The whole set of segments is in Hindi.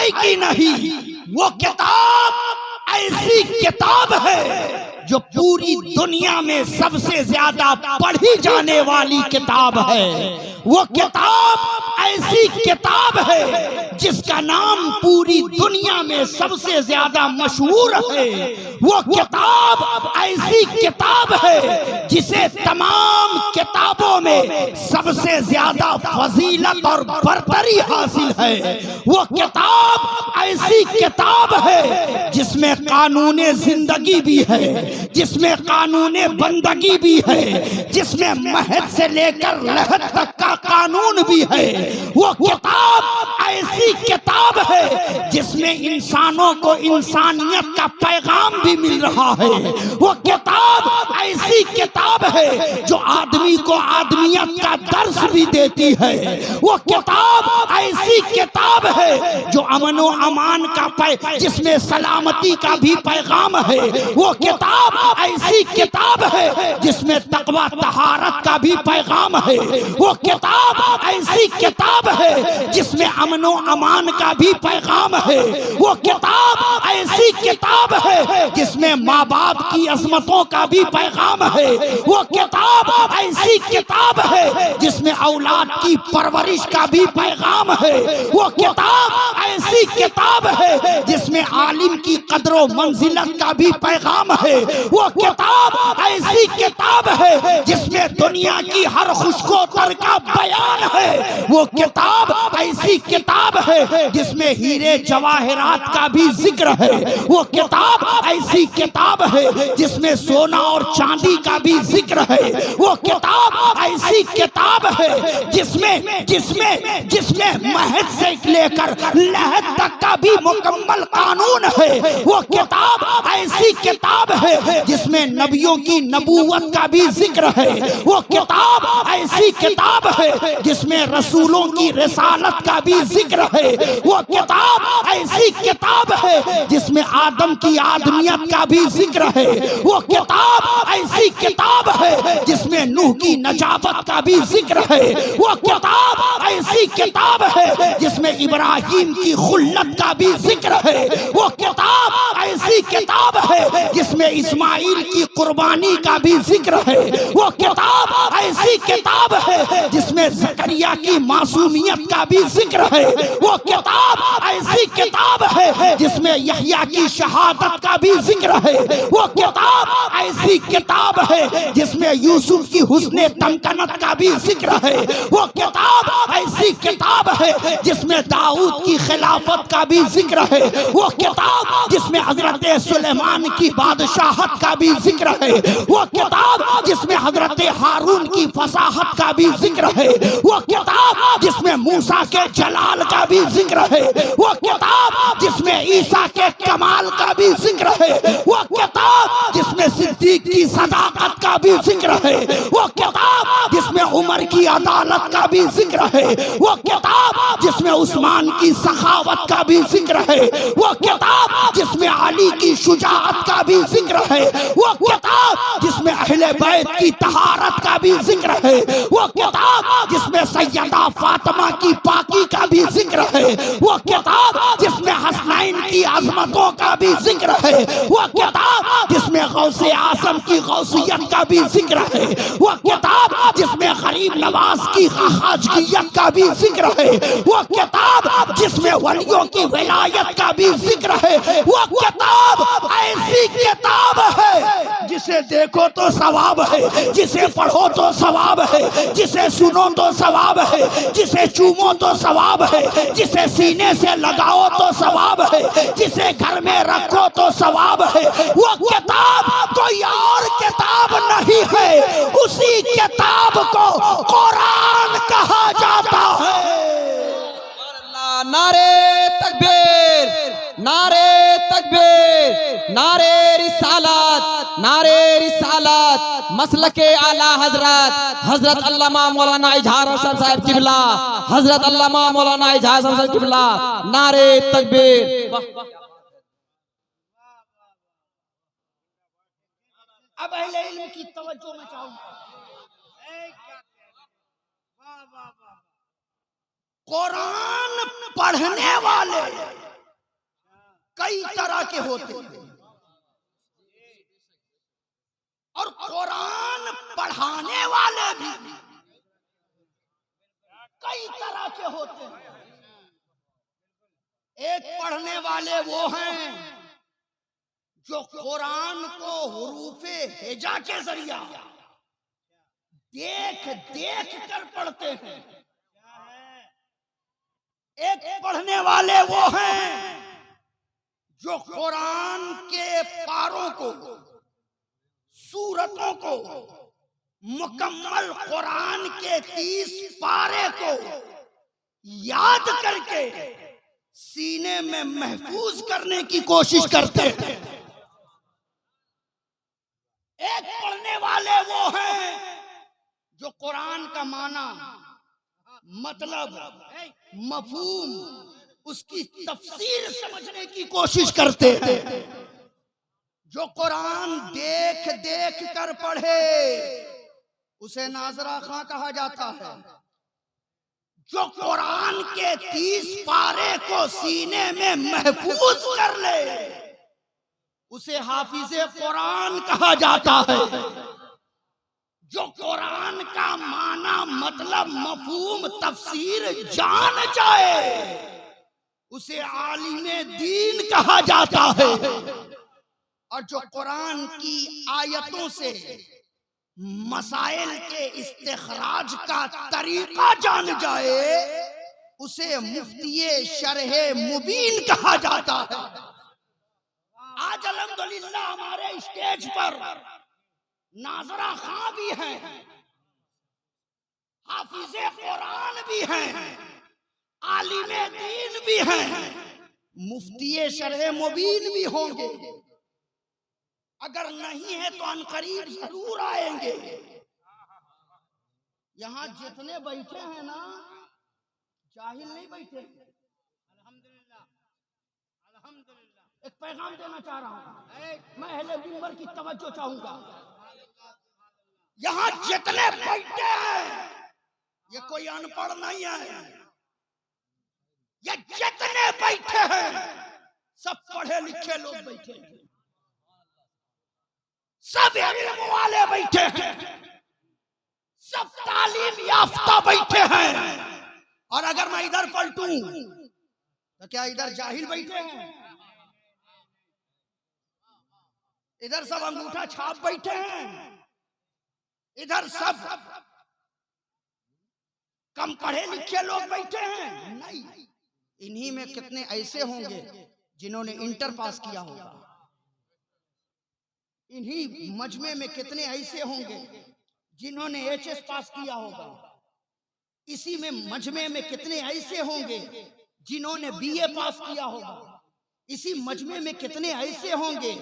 है कि नहीं, वो किताब ऐसी किताब है जो पूरी दुनिया में सबसे ज्यादा पढ़ी जाने वाली किताब है। वो किताब ऐसी किताब है जिसका नाम पूरी दुनिया में सबसे ज्यादा मशहूर है। वो किताब ऐसी किताब है जिसे तमाम किताबों में सबसे ज्यादा फजीलत और बरतरी हासिल है। वो किताब ऐसी किताब है जिसमें कानूने जिंदगी भी है, जिसमें कानूने बंदगी भी है, जिसमें महद से लेकर लहद तक का कानून भी है। वो किताब ऐसी किताब है जिसमें इंसानों को इंसानियत का पैगाम भी मिल रहा है। वो किताब ऐसी किताब है जो आदमी को आदमियत का दर्स भी देती है। वो किताब ऐसी किताब है जो अमन व अमान का जिसमें सलामती का भी पैगाम है। वो किताब ऐसी किताब है जिसमें तकवा तहारत का भी पैगाम है। वो किताब ऐसी किताब है जिसमें अमन व अमान का भी पैगाम है। वो किताब ऐसी किताब है जिसमें माँ बाप की अजमतों का भी पैगाम है। वो किताब ऐसी किताब है जिसमें औलाद की परवरिश का भी पैगाम है। वो किताब ऐसी किताब है जिसमें आलिम की कदरों मंजिलत का भी पैगाम है। वो किताब ऐसी किताब है जिसमें दुनिया की हर खुशकोतर का बयान है। वो किताब ऐसी किताब है जिसमें हीरे जवाहरात का भी जिक्र है। वो किताब ऐसी किताब है जिसमें सोना और चांदी का भी जिक्र है। वो किताब ऐसी किताब है जिसमें जिसमें जिसमें महद से लेकर लहद तक का भी मुकम्मल कानून है। वो किताब ऐसी किताब है जिसमें नबियों की नबूवत का भी जिक्र है। वो किताब ऐसी किताब है जिसमें रसूलों की रिसालत का भी जिक्र है। वो किताब ऐसी किताब है जिसमें आदम की आदमियत का भी जिक्र है। वो किताब ऐसी किताब है जिसमें नूह की नजाबत का भी जिक्र है। वो किताब ऐसी किताब है जिसमें इब्राहिम की खुल्लत का भी जिक्र है। वो किताब ऐसी किताब है जिसमें इस्माइल की कुर्बानी का भी जिक्र है। वो किताब ऐसी किताब है जिसमें ज़करिया की मासूमियत का भी जिक्र है। वो किताब ऐसी किताब है जिसमें यहया की शहादत का भी जिक्र है। वो किताब ऐसी किताब है जिसमें यूसुफ की हुस्ने तमकनत का भी जिक्र है। वो किताब ऐसी किताब है जिसमें दाऊद की खिलाफत का भी जिक्र है। वो किताब जिसमें हजरत सुलेमान की बादशाहत का भी जिक्र है। वो किताब जिसमें हजरत हारून की फसाहत का भी जिक्र है। वो किताब जिसमें मूसा के जलाल का भी जिक्र है। वो किताब जिसमें ईसा के कमाल का भी जिक्र है। वो किताब जिसमें सिद्दीक की सदाकत का भी जिक्र है। वो किताब जिसमें उमर की अदालत का भी जिक्र है। वो किताब जिसमें उस्मान की सखावत का भी जिक्र है। वो किताब जिसमें अली की शुजाअत का भी जिक्र है। वो किताब जिसमें अहले बैत की तहारत का भी जिक्र है। वो किताब जिसमें सैयदा फातिमा की पाकी का भी जिक्र है। वो किताब जिसमें हसनैन की अजमतों का भी जिक्र है। वो किताब जिसमें गौसे आजम की गौसियत का भी जिक्र है। वो किताब जिसमें गरीब नवाज की खाजगियत का भी जिक्र है। वो किताब जिसमें वलियों की विलायत का भी जिक्र है। वो किताब ऐसी किताब है जिसे देखो तो सवाब है, जिसे पढ़ो तो सवाब है, जिसे सुनो तो सवाब है, जिसे चूमो तो सवाब है, जिसे सीने से लगाओ तो सवाब है, जिसे घर में रखो तो सवाब है। वो किताब कोई और किताब नहीं है, उसी किताब को कुरान कहा जाता है। नारे तकबीर, नारे तकबीर, नारे रिसालत, नारे रिसालत, मसलके आला हजरत हजरत अल्लामा मौलाना इजहार हसन साहब किबला, हजरत अल्लामा मौलाना इजहार हसन किबला, नारे तकबीर। अब अहले इल्म की तवज्जो में चाहूंगा, कुरान पढ़ने वाले कई तरह के होते हैं और कुरान पढ़ाने वाले भी कई तरह के होते हैं। एक पढ़ने वाले वो हैं जो कुरान को हुरूफे हिजा के जरिया देख देख कर पढ़ते हैं। एक पढ़ने वाले वो हैं जो कुरान के पारों को, सूरतों को, मुकम्मल कुरान के 30 पारे को याद करके सीने में महफूज करने की कोशिश करते हैं। एक पढ़ने वाले वो हैं जो कुरान का माना, मतलब, मफहूम, उसकी तफसीर समझने की कोशिश करते हैं। जो कुरान देख देख कर पढ़े उसे नाजरा खां कहा जाता है। जो कुरान के 30 पारे को सीने में महफूज कर ले उसे हाफिज़े कुरान कहा जाता है। जो कुरान का माना, मतलब, मफहूम, तफसीर जान जाए उसे आलिमे दीन कहा जाता है। और जो कुरान की आयतों से मसाइल के इस्तिखराज का तरीका जान जाए उसे मुफ्ती शरह मुबीन कहा जाता है। आज अल्हम्दुलिल्लाह हमारे स्टेज पर नाजरा खां भी हैं, हाफिज़े कुरान भी हैं, आलिमे दीन भी हैं, मुफ्ती शरह मुबीन भी होंगे। अगर नहीं है तो अनकरीब जरूर आएंगे। यहाँ जितने बैठे हैं ना, जाहिल नहीं बैठे। अल्हम्दुलिल्लाह, अल्हम्दुलिल्लाह। एक पैगाम देना चाह रहा हूँ, मैं अहले मिंबर की तवज्जो चाहूंगा। यहाँ जितने बैठे हैं ये कोई अनपढ़ नहीं है। ये जितने बैठे हैं सब पढ़े लिखे लोग बैठे हैं, सब इल्म वाले बैठे हैं, सब तालीम याफ्ता बैठे हैं। और अगर मैं इधर पलटूं तो क्या इधर जाहिल बैठे हैं? इधर सब अंगूठा छाप बैठे हैं, इधर सब कम पढ़े लिखे लोग बैठे हैं। नहीं, इन्हीं में कितने ऐसे होंगे जिन्होंने इंटर पास किया होगा। इन्हीं मजमे में कितने ऐसे होंगे जिन्होंने एचएस पास किया होगा। इसी में मजमे में कितने ऐसे होंगे जिन्होंने बीए पास किया होगा। इसी मजमे में कितने ऐसे होंगे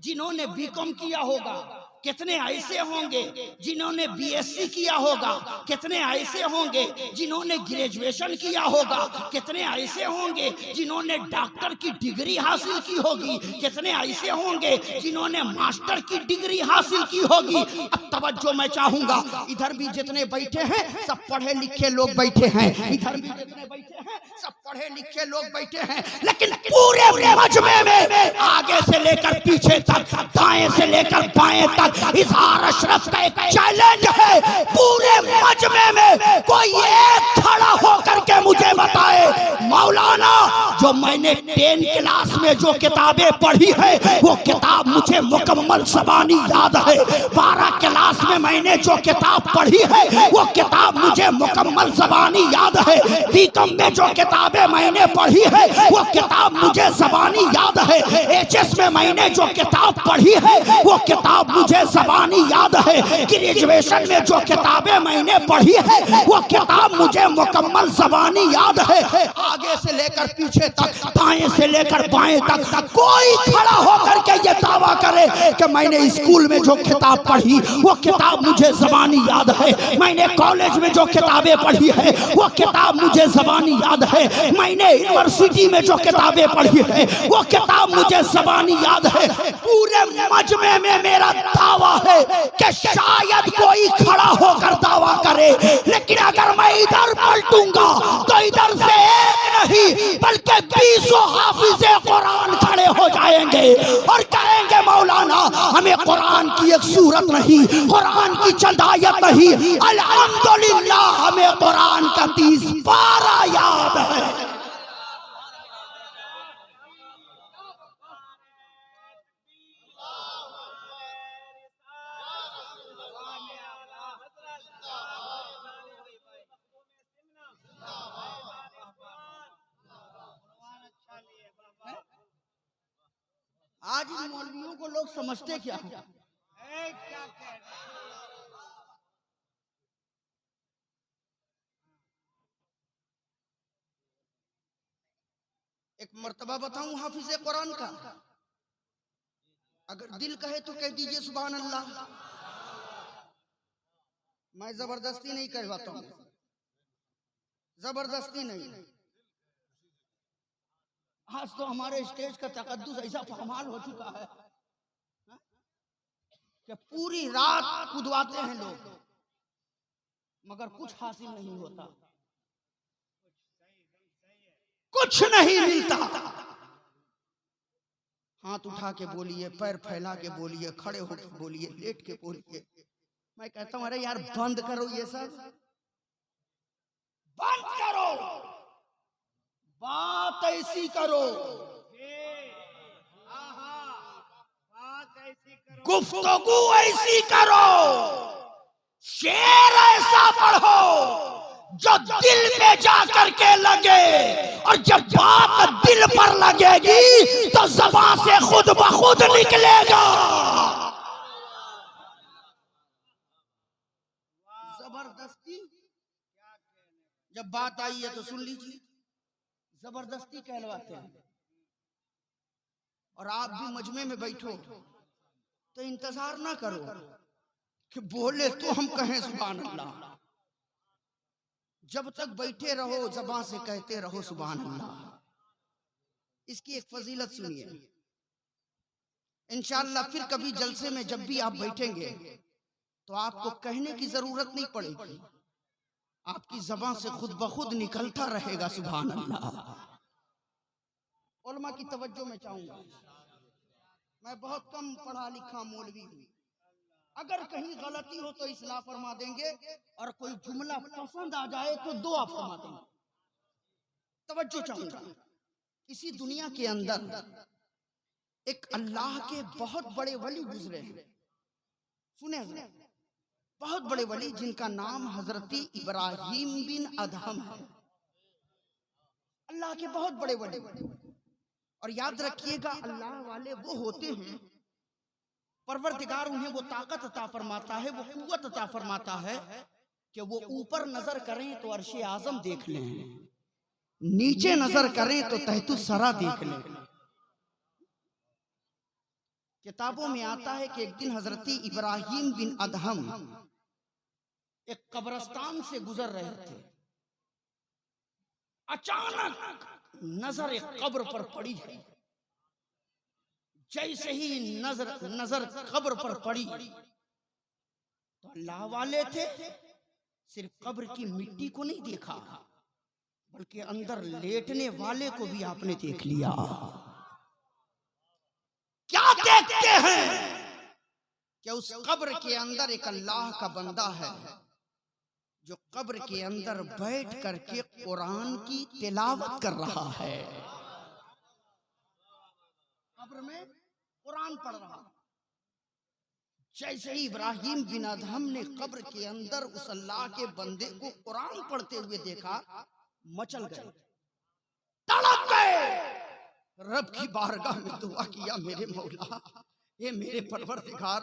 जिन्होंने बीकॉम किया होगा। कितने ऐसे होंगे जिन्होंने बीएससी किया होगा। कितने ऐसे होंगे जिन्होंने ग्रेजुएशन किया होगा। कितने ऐसे होंगे जिन्होंने डॉक्टर की डिग्री हासिल की होगी। कितने ऐसे होंगे जिन्होंने मास्टर की डिग्री हासिल की होगी। अब तवज्जो मैं चाहूंगा, इधर भी जितने बैठे हैं सब पढ़े लिखे लोग बैठे हैं, इधर भी जितने बैठे हैं सब पढ़े लिखे लोग बैठे हैं। लेकिन पूरे मजमे में आगे से लेकर पीछे तक, दाएं से लेकर बाएं तक इज़हार अशरफ का एक चैलेंज है। पूरे मजमे में कोई एक खड़ा होकर के मुझे बताए, मौलाना, जो मैंने 10 क्लास में जो किताबें पढ़ी है वो किताब मुझे मुकम्मल ज़बानी याद है। 12 क्लास में मैंने जो किताब पढ़ी है वो किताब मुझे मुकम्मल ज़बानी याद है। बीकॉम में जो किताबें मैंने पढ़ी है वो किताब मुझे ज़बानी याद है। एचएस में मैंने जो किताब पढ़ी है वो किताब मुझे ज़बानी याद है। ग्रेजुएशन में जो किताबें मैंने पढ़ी है वो किताब मुझे मुकम्मल ज़बानी याद है। आगे से लेकर पीछे तक, दाएं से लेकर बाएं तक कोई खड़ा होकर के ये दावा करे कि मैंने स्कूल में जो किताब पढ़ी वो किताब मुझे ज़बानी याद है। मैंने कॉलेज में जो किताबें पढ़ी है वो किताब मुझे ज़बानी याद है। मैंने यूनिवर्सिटी में जो किताबें पढ़ी है वो किताब मुझे ज़बानी याद है। पूरे मजमे में मेरा दावा है कि शायद कोई खड़ा होकर दावा करे, लेकिन अगर मैं इधर पलटूंगा तो इधर से एक नहीं बल्कि 20 हाफिज़े कुरान खड़े हमें कुरान की एक सूरत नहीं, कुरान की चंद आयत नहीं, अल्हम्दुलिल्लाह हमें कुरान का 30 पारा याद है। आज इन मौलवियों को लोग समझते क्या है? एक मर्तबा बताऊं हाफिज कुरान का, अगर दिल कहे तो कह दीजिए सुभान अल्लाह। मैं जबरदस्ती नहीं करवाता हूं, जबरदस्ती नहीं। आज तो हमारे स्टेज का तकद्दुस ऐसा फहमाल हो चुका है कि पूरी रात कुदवाते हैं लोग, मगर कुछ हासिल नहीं होता, कुछ नहीं मिलता। हाथ उठा के बोलिए, पैर फैला के बोलिए, खड़े होकर बोलिए, लेट के बोलिए। मैं कहता हूं अरे यार बंद करो ये सब, बंद करो, बात ऐसी करो, गुफ्तगू ऐसी करो, शेर ऐसा पढ़ो जो दिल पे जा करके लगे, और जब बात दिल पर लगेगी तो ज़बान से खुद ब खुद निकलेगा। जबरदस्ती जब बात आई है तो सुन लीजिए, जबरदस्ती कहलवाते हैं। और आप भी मजमे में बैठो तो इंतजार ना करो कि बोले तो हम कहें सुभान अल्लाह। जब तक बैठे रहो ज़बान से कहते रहो सुभान अल्लाह। इसकी एक फजीलत सुनिए, इंशाअल्लाह फिर कभी जलसे में जब भी आप बैठेंगे तो आपको कहने की जरूरत नहीं पड़ेगी, आपकी ज़बान से खुद ब खुद निकलता रहेगा सुभान अल्लाह। उलमा की तवज्जो में चाहूंगा, मैं बहुत कम पढ़ा लिखा मौलवी हूँ, अगर कहीं गलती हो तो इस्लाह फरमा देंगे, और कोई जुमला पसंद आ जाए तो दुआ फरमा देंगे। तवज्जो चाहूंगा, इसी दुनिया के अंदर एक अल्लाह के बहुत बड़े वली गुजरे हैं, सुने, बहुत बड़े वली जिनका नाम हजरत इब्राहिम बिन अदहम है। अल्लाह के बहुत बड़े वली, और याद रखिएगा अल्लाह वाले वो होते हैं, परवरदिगार उन्हें वो ताकत अता फरमाता है, वो कुव्वत अता फरमाता है कि वो ऊपर नजर करें तो अर्शे आजम देख लें, नीचे नजर करें तो तहतुस सरा देख लें। किताबों में आता है कि एक दिन हजरत इब्राहिम बिन अदहम एक कब्रिस्तान से गुजर रहे थे, अचानक नजर एक कब्र पर पड़ी है। जैसे ही नजर कब्र पर पड़ी तो अल्लाह वाले थे, सिर्फ कब्र की मिट्टी को नहीं देखा, बल्कि अंदर लेटने वाले को भी आपने देख लिया। क्या देखते हैं कि उस कब्र के अंदर एक अल्लाह का बंदा है जो कब्र के अंदर बैठ करके कुरान की तिलावत कर रहा है, कब्र में कुरान पढ़ रहा। जैसे ही इब्राहिम बिन अदहम ने कब्र के अंदर उस अल्लाह के बंदे को कुरान पढ़ते हुए देखा, मचल गए, तड़प गए, रब की बारगाह में दुआ किया, मेरे मौला, ये मेरे परवरदिगार,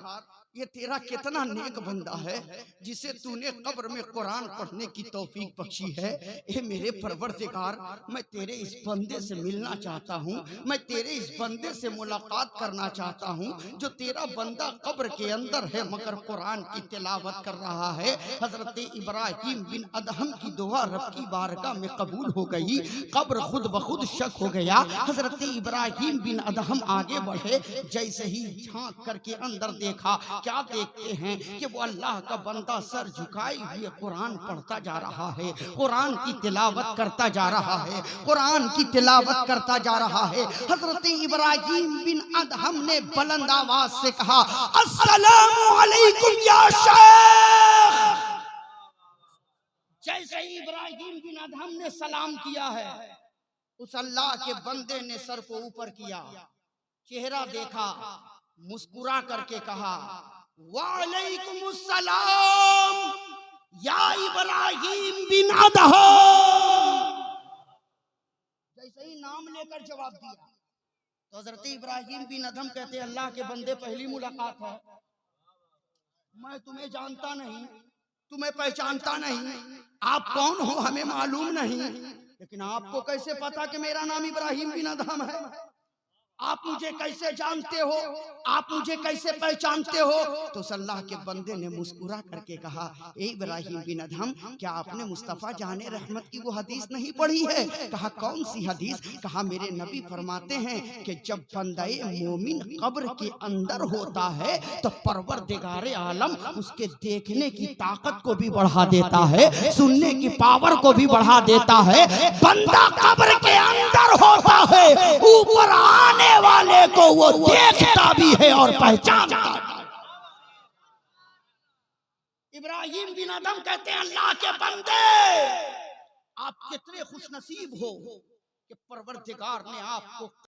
ये तेरा कितना नेक बंदा है जिसे तूने कब्र में कुरान पढ़ने की तौफीक बख्शी है। ये मेरे परवरदिगार, मैं तेरे इस बंदे से मिलना चाहता हूँ, मैं तेरे इस बंदे से मुलाकात करना चाहता हूँ जो तेरा बंदा कब्र के अंदर है मगर कुरान की तिलावत कर रहा है। हजरत इब्राहिम बिन अदहम की दुआ रब की बारगाह में कबूल हो गई, कब्र खुद ब खुद शक हो गया। हजरत इब्राहिम बिन अदहम आगे बढ़े, जैसे ही झांक करके अंदर देखा क्या देखते हैं कि वो अल्लाह का बंदा सर झुकाए हुए कुरान पढ़ता जा रहा है, कुरान की तिलावत करता जा रहा है, कुरान की तिलावत करता जा रहा है। हजरत इब्राहिम बिन अदहम ने बुलंद आवाज से कहा, अस्सलामु अलैकुम या शेख। जैसे ही इब्राहिम बिन अदहम ने सलाम किया है, उस अल्लाह के बंदे ने सर को ऊपर किया, चेहरा देखा, मुस्कुरा करके कहा, वालेकुमुस्सलाम या इब्राहिम बिन अदहम। जैसे ही नाम लेकर जवाब दिया तो हजरत इब्राहिम बिन अदहम कहते, अल्लाह के बंदे पहली मुलाकात है, मैं तुम्हें जानता नहीं, तुम्हें पहचानता नहीं, आप कौन हो हमें मालूम नहीं, लेकिन आपको कैसे पता कि मेरा नाम इब्राहिम बिन अदहम है? आप मुझे कैसे जानते हो, आप मुझे कैसे पहचानते हो? तो उस अल्लाह के बंदे ने मुस्कुरा करके कहा, ए इब्राहिम बिन अदहम, क्या आपने मुस्तफ़ा जाने रहमत की वो हदीस नहीं पढ़ी है? कहा, कौन सी हदीस? कहा, मेरे नबी फरमाते हैं कि जब बंदे मोमिन कब्र के अंदर होता है तो परवरदिगार आलम उसके देखने की ताकत को भी बढ़ा देता है, सुनने की पावर को भी बढ़ा देता है। बंदा कब्र के अंदर होता है, ऊपर आने वाले को वो देखता भी है और पहचानता भी। इब्राहिम बिन अदहम कहते हैं, अल्लाह के बंदे, आप कितने खुशनसीब हो कि परवरदिगार ने आपको